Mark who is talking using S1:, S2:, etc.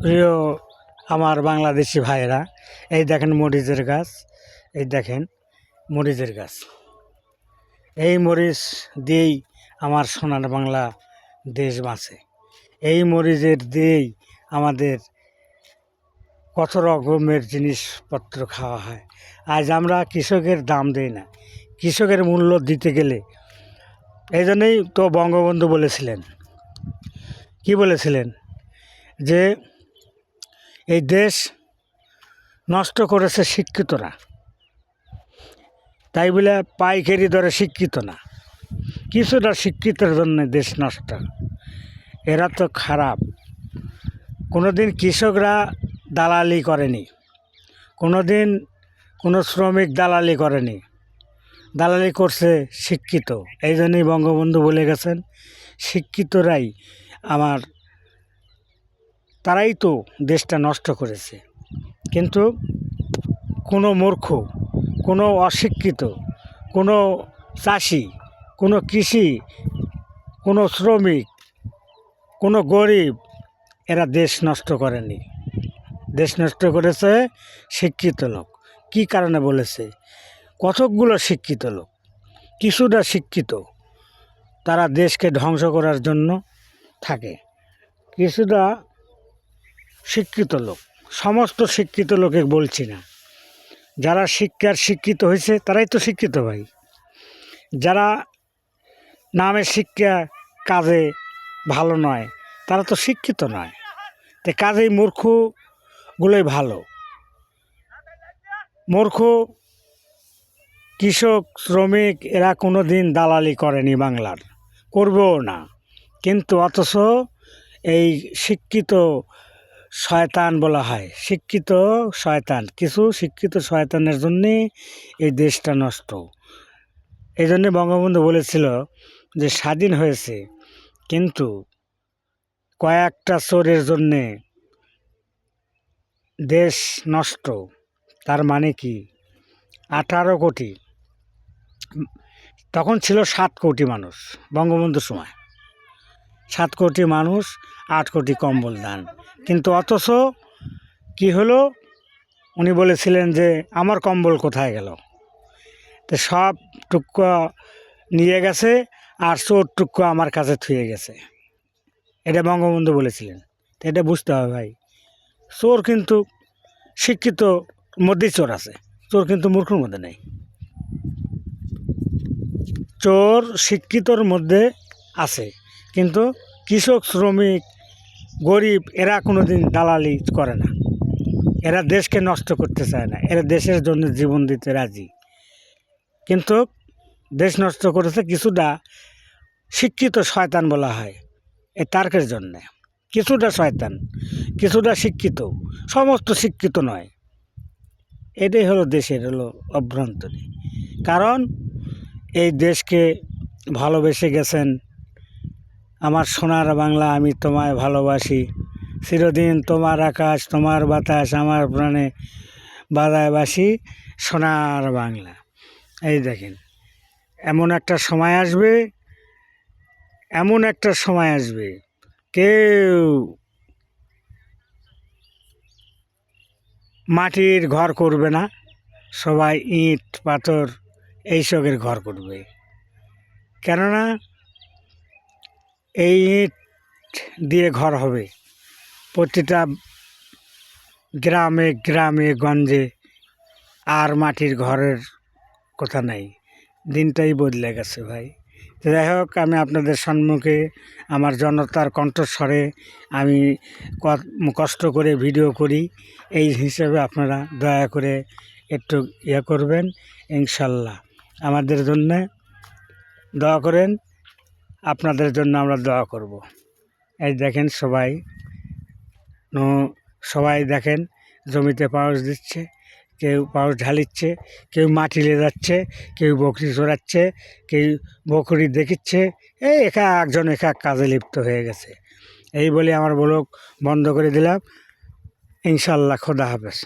S1: প্রিয় আমার বাংলাদেশি ভাইয়েরা, এই দেখেন মরিচের গাছ, এই দেখেন মরিচের গাছ। এই মরিচ দিয়েই আমার সোনার বাংলা দেশ বাঁচে। এই মরিচের দিয়েই আমাদের কত রকমের জিনিসপত্র খাওয়া হয়। আজ আমরা কৃষকের দাম দেই না, কৃষকের মূল্য দিতে গেলে এই জন্যই তো বঙ্গবন্ধু বলেছিলেন, কি বলেছিলেন, যে এই দেশ নষ্ট করেছে শিক্ষিতরা, তাই বলে পাইকারি দরে শিক্ষিত না, কিছুটা শিক্ষিতের জন্য দেশ নষ্ট। এরা তো খারাপ। কোনোদিন কৃষকরা দালালি করেনি, কোনোদিন কোনো শ্রমিক দালালি করেনি, দালালি করছে শিক্ষিত। এই জন্যই বঙ্গবন্ধু বলে গেছেন, শিক্ষিতরাই আমার, তারাই তো দেশটা নষ্ট করেছে। কিন্তু কোনো মূর্খ, কোনো অশিক্ষিত, কোনো চাষি, কোনো কৃষি, কোনো শ্রমিক, কোনো গরিব এরা দেশ নষ্ট করেনি। দেশ নষ্ট করেছে শিক্ষিত লোক। কী কারণে বলেছে? কতকগুলো শিক্ষিত লোক, কিছুটা শিক্ষিত, তারা দেশকে ধ্বংস করার জন্য থাকে। কিছুটা শিক্ষিত লোক, সমস্ত শিক্ষিত লোকে বলছি না, যারা শিক্ষিত হয়েছে তারাই তো শিক্ষিত ভাই। যারা নামের শিক্ষা কাজে ভালো নয় তারা তো শিক্ষিত নয়। তো কাজেই মূর্খগুলোই ভালো। মূর্খ কৃষক, শ্রমিক এরা কোনো দিন দালালি করেনি বাংলার, করবেও না। কিন্তু অথচ এই শিক্ষিত শয়তান বলা হয়, শিক্ষিত শয়তান, কিছু শিক্ষিত শয়তানের জন্যে এই দেশটা নষ্ট। এই জন্যে বঙ্গবন্ধু বলেছিল যে স্বাধীন হয়েছে, কিন্তু কয়েকটা চোরের জন্যে দেশ নষ্ট। তার মানে কি? 18 কোটি, তখন ছিল 7 কোটি মানুষ বঙ্গবন্ধুর সময়, 7 কোটি মানুষ, 8 কোটি কম্বল দান। কিন্তু অথচ কি হলো? উনি বলেছিলেন যে আমার কম্বল কোথায় গেল? তো সব টুকরা নিয়ে গেছে আর চোর টুকরা আমার কাছে থুয়ে গেছে, এটা বঙ্গবন্ধু বলেছিলেন। তো এটা বুঝতে হবে ভাই, চোর কিন্তু শিক্ষিত মধ্যেই চোর আছে, চোর কিন্তু মূর্খর মধ্যে নেই। চোর শিক্ষিতর মধ্যে আছে, কিন্তু কৃষক, শ্রমিক, গরিব এরা কোনো দিন দালালি করে না, এরা দেশকে নষ্ট করতে চায় না, এরা দেশের জন্য জীবন দিতে রাজি। কিন্তু দেশ নষ্ট করেছে কিছুটা শিক্ষিত শয়তান বলা হয়, এই তার্কের জন্যে। কিছুটা শয়তান, কিছুটা শিক্ষিত, সমস্ত শিক্ষিত নয়। এটাই হলো দেশের অভ্যন্তরীণ কারণ। এই দেশকে ভালোবেসে গেছেন, আমার সোনার বাংলা আমি তোমায় ভালোবাসি, চিরদিন তোমার আকাশ তোমার বাতাস আমার প্রাণে বাজায় বাসি, সোনার বাংলা। এই দেখেন, এমন একটা সময় আসবে, এমন একটা সময় আসবে, কেউ মাটির ঘর করবে না, সবাই ইট পাথর এইসবের ঘর করবে। কেননা এই ইট দিয়ে ঘর হবে প্রতিটা গ্রামে গ্রামে গঞ্জে, আর মাটির ঘরের কথা নাই। দিনটাই বদলে গেছে ভাই। যাই হোক, আমি আপনাদের সম্মুখে আমার জনতার কণ্ঠস্বরে আমি কষ্ট করে ভিডিও করি, এই হিসেবে আপনারা দয়া করে একটু করবেন। ইনশাল্লাহ আমাদের জন্য দোয়া করেন, আপনাদের জন্য আমরা দোয়া করব। এই দেখেন সবাই দেখেন জমিতে পাউস দিচ্ছে, কেউ পাউস ঢালিচ্ছে, কেউ মাটি যাচ্ছে, কেউ বকরি চড়াচ্ছে, কেউ বকরি দেখিচ্ছে। এই একজন এক কাজে লিপ্ত হয়ে গেছে। এই বলে আমার ব্লগ বন্ধ করে দিলাম। ইনশাল্লাহ, খোদা হাফেজ।